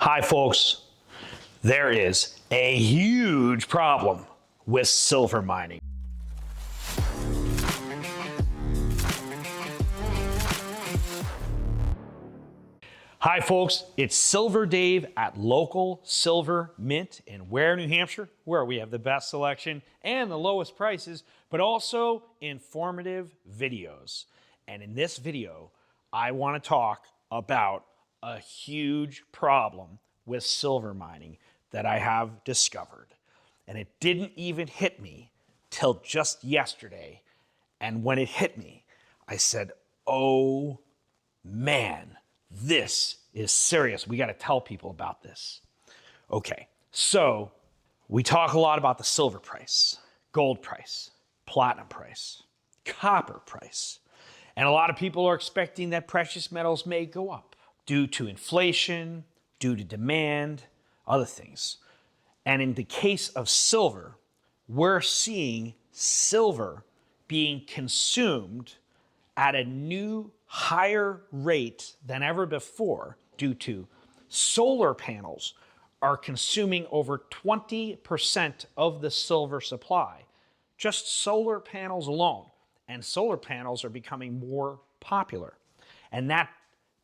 Hi folks, there is a huge problem with silver mining. Hi folks, it's Silver Dave at Local Silver Mint in Ware, New Hampshire, where we have the best selection and the lowest prices, but also informative videos. And in this video, I want to talk about a huge problem with silver mining that I have discovered. And it didn't even hit me till just yesterday. And when it hit me, I said, oh man, this is serious. We got to tell people about this. Okay, so we talk a lot about the silver price, gold price, platinum price, copper price. And a lot of people are expecting that precious metals may go up due to inflation, due to demand, other things. And in the case of silver, we're seeing silver being consumed at a new higher rate than ever before due to solar panels are consuming over 20% of the silver supply. Just solar panels alone. And solar panels are becoming more popular. And that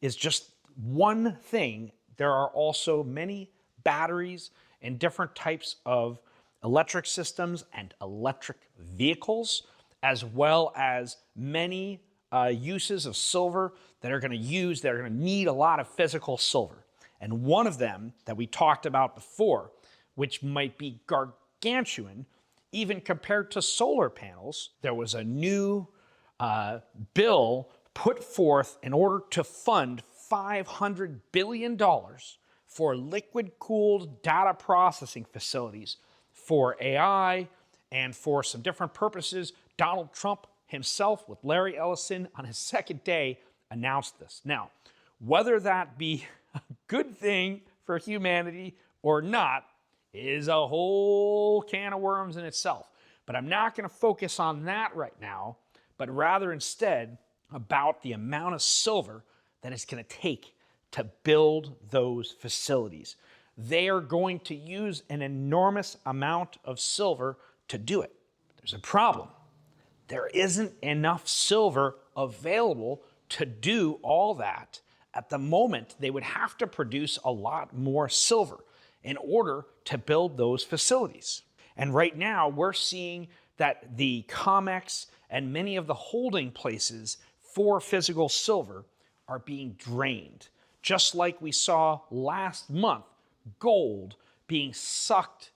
is just one thing. There are also many batteries and different types of electric systems and electric vehicles, as well as many uses of silver that are going to need a lot of physical silver. And one of them that we talked about before, which might be gargantuan, even compared to solar panels, there was a new bill put forth in order to fund $500 billion for liquid-cooled data processing facilities for AI and for some different purposes. Donald Trump himself, with Larry Ellison on his second day, announced this. Now, whether that be a good thing for humanity or not is a whole can of worms in itself. But I'm not going to focus on that right now, but rather instead about the amount of silver that it's going to take to build those facilities. They are going to use an enormous amount of silver to do it. There's a problem. There isn't enough silver available to do all that. At the moment, they would have to produce a lot more silver in order to build those facilities. And right now, we're seeing that the COMEX and many of the holding places for physical silver are being drained. Just like we saw last month, gold being sucked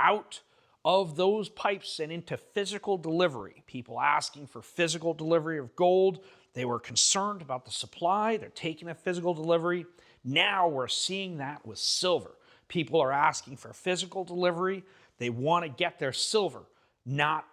out of those pipes and into physical delivery. People asking for physical delivery of gold. They were concerned about the supply. They're taking a physical delivery. Now we're seeing that with silver. People are asking for physical delivery. They want to get their silver, not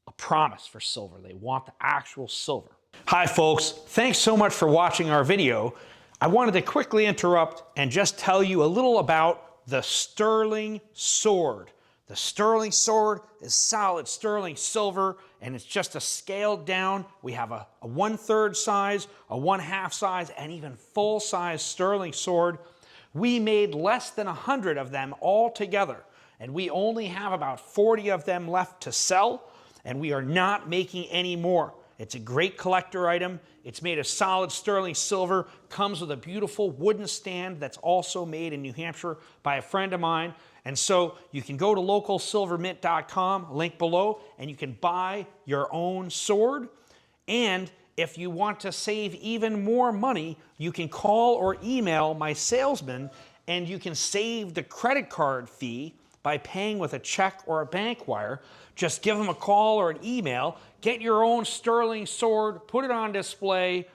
a promise for silver. They want the actual silver. Hi folks, thanks so much for watching our video. I wanted to quickly interrupt and just tell you a little about the sterling sword. The sterling sword is solid sterling silver, and it's just a scaled down. We have a 1/3 size, a 1/2 size, and even full size sterling sword. We made less than 100 of them all together, and we only have about 40 of them left to sell, and we are not making any more. It's a great collector item. It's made of solid sterling silver, comes with a beautiful wooden stand that's also made in New Hampshire by a friend of mine. And so you can go to localsilvermint.com, link below, and you can buy your own sword. And if you want to save even more money, you can call or email my salesman, and you can save the credit card fee by paying with a check or a bank wire. Just give them a call or an email, get your own sterling sword, put it on display.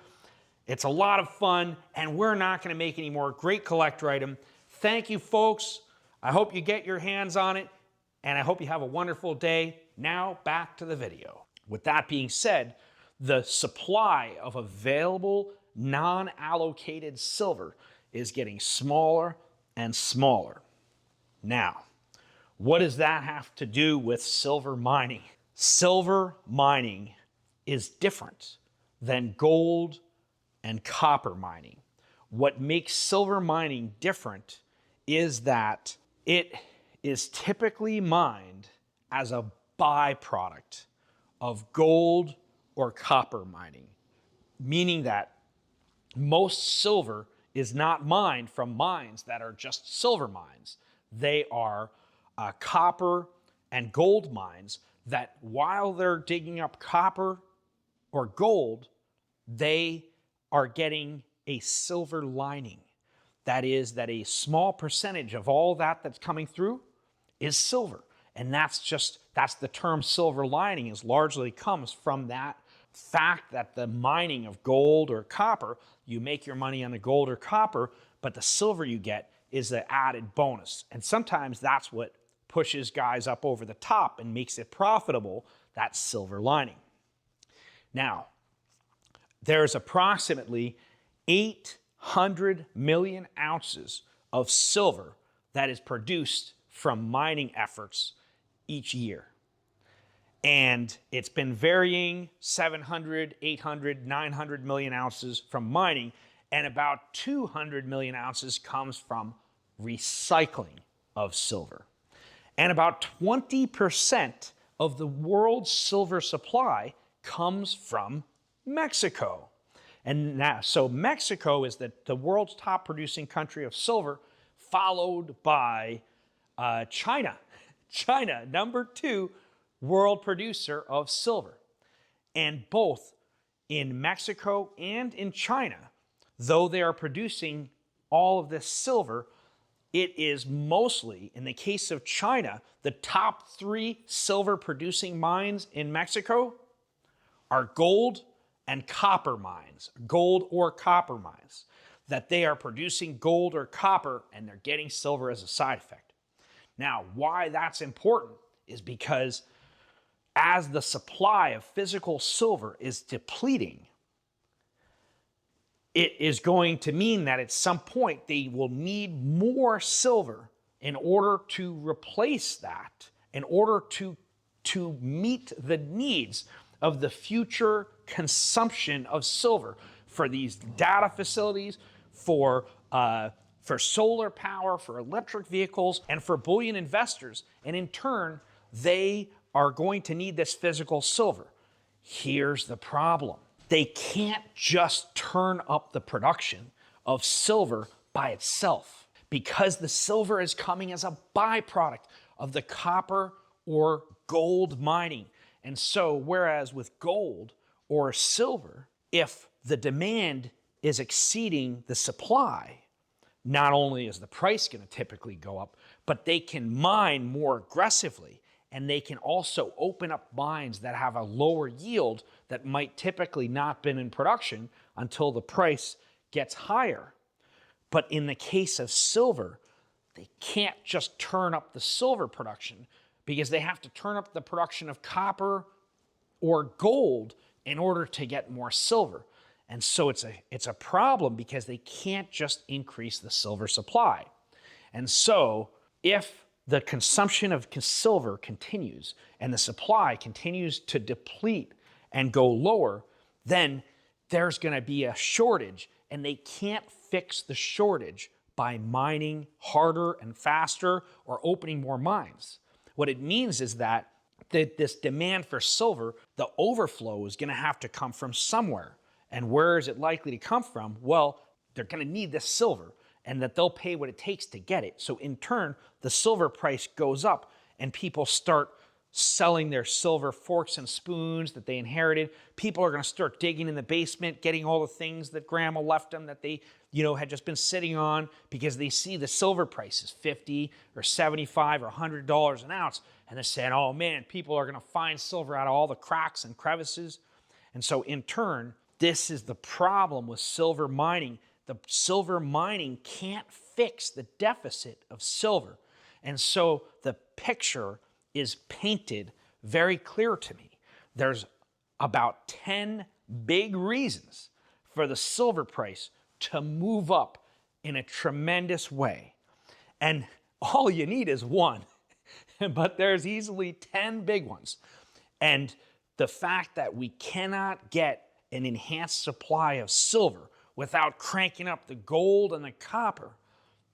It's a lot of fun, and we're not going to make any more. Great collector item. Thank you, folks. I hope you get your hands on it, and I hope you have a wonderful day. Now, back to the video. With that being said, the supply of available non-allocated silver is getting smaller and smaller. Now, what does that have to do with silver mining? Silver mining is different than gold and copper mining. what makes silver mining different is that it is typically mined as a byproduct of gold or copper mining, meaning that most silver is not mined from mines that are just silver mines. They are copper and gold mines that, while they're digging up copper or gold, they are getting a silver lining. That is, that a small percentage of all that's coming through is silver. And that's the term silver lining is largely comes from that fact that the mining of gold or copper, you make your money on the gold or copper, but the silver you get is the added bonus. And sometimes that's what pushes guys up over the top and makes it profitable, that silver lining. Now, there's approximately 800 million ounces of silver that is produced from mining efforts each year. And it's been varying 700, 800, 900 million ounces from mining, and about 200 million ounces comes from recycling of silver. And about 20% of the world's silver supply comes from Mexico. And now, so Mexico is the world's top producing country of silver, followed by China. China, number 2 world producer of silver. And both in Mexico and in China, though they are producing all of this silver, it is mostly, in the case of China, the top 3 silver producing mines in Mexico are gold and copper mines, gold or copper mines, that they are producing gold or copper and they're getting silver as a side effect. Now, why that's important is because as the supply of physical silver is depleting, it is going to mean that at some point they will need more silver in order to replace that, in order to meet the needs of the future consumption of silver for these data facilities, for solar power, for electric vehicles, and for bullion investors. And in turn, they are going to need this physical silver. Here's the problem. They can't just turn up the production of silver by itself, because the silver is coming as a byproduct of the copper or gold mining. And so, whereas with gold or silver, if the demand is exceeding the supply, not only is the price going to typically go up, but they can mine more aggressively, and they can also open up mines that have a lower yield that might typically not been in production until the price gets higher. But in the case of silver, they can't just turn up the silver production, because they have to turn up the production of copper or gold in order to get more silver. And so it's a problem, because they can't just increase the silver supply. And so if the consumption of silver continues and the supply continues to deplete and go lower, then there's going to be a shortage, and they can't fix the shortage by mining harder and faster or opening more mines. What it means is that this demand for silver, the overflow is going to have to come from somewhere. And where is it likely to come from? Well, they're going to need this silver, and that they'll pay what it takes to get it. So in turn, the silver price goes up, and people start selling their silver forks and spoons that they inherited. People are going to start digging in the basement, getting all the things that grandma left them that they, had just been sitting on, because they see the silver price is $50 or $75 or $100 an ounce. And they're saying, oh man, people are going to find silver out of all the cracks and crevices. And so in turn, this is the problem with silver mining. The silver mining can't fix the deficit of silver. And so the picture is painted very clear to me. There's about 10 big reasons for the silver price to move up in a tremendous way. And all you need is one, but there's easily 10 big ones. And the fact that we cannot get an enhanced supply of silver without cranking up the gold and the copper.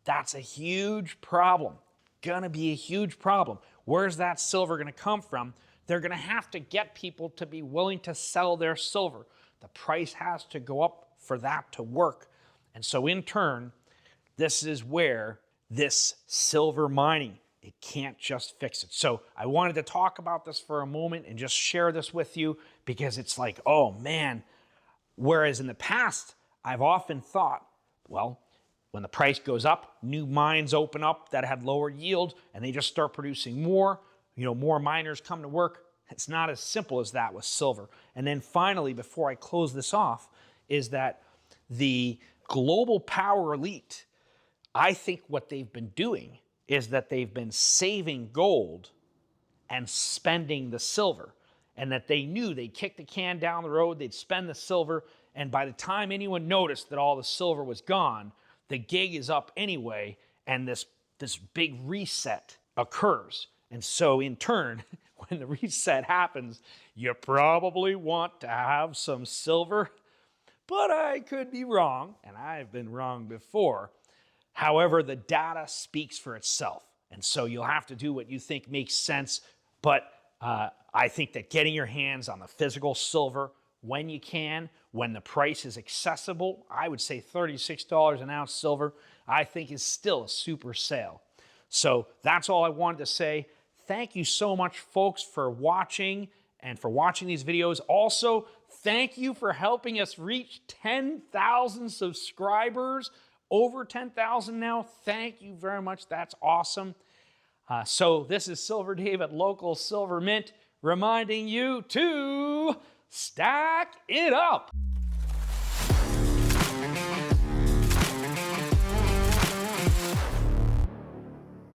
That's a huge problem. Gonna be a huge problem. Where's that silver gonna come from? They're gonna have to get people to be willing to sell their silver. The price has to go up for that to work. And so in turn, this is where this silver mining, it can't just fix it. So I wanted to talk about this for a moment and just share this with you because it's like, oh man. Whereas in the past, I've often thought, well, when the price goes up, new mines open up that had lower yield and they just start producing more, more miners come to work. It's not as simple as that with silver. And then finally, before I close this off, is that the global power elite, I think what they've been doing is that they've been saving gold and spending the silver. And that they knew they'd kick the can down the road, they'd spend the silver, and by the time anyone noticed that all the silver was gone, the gig is up anyway, and this big reset occurs. And so in turn, when the reset happens, you probably want to have some silver, but I could be wrong, and I've been wrong before. However, the data speaks for itself, and so you'll have to do what you think makes sense, but I think that getting your hands on the physical silver when you can, when the price is accessible, I would say $36 an ounce silver, I think is still a super sale. So that's all I wanted to say. Thank you so much, folks, for watching and for watching these videos. Also, thank you for helping us reach 10,000 subscribers. Over 10,000 now. Thank you very much. That's awesome. So this is Silver Dave at Local Silver Mint reminding you to stack it up.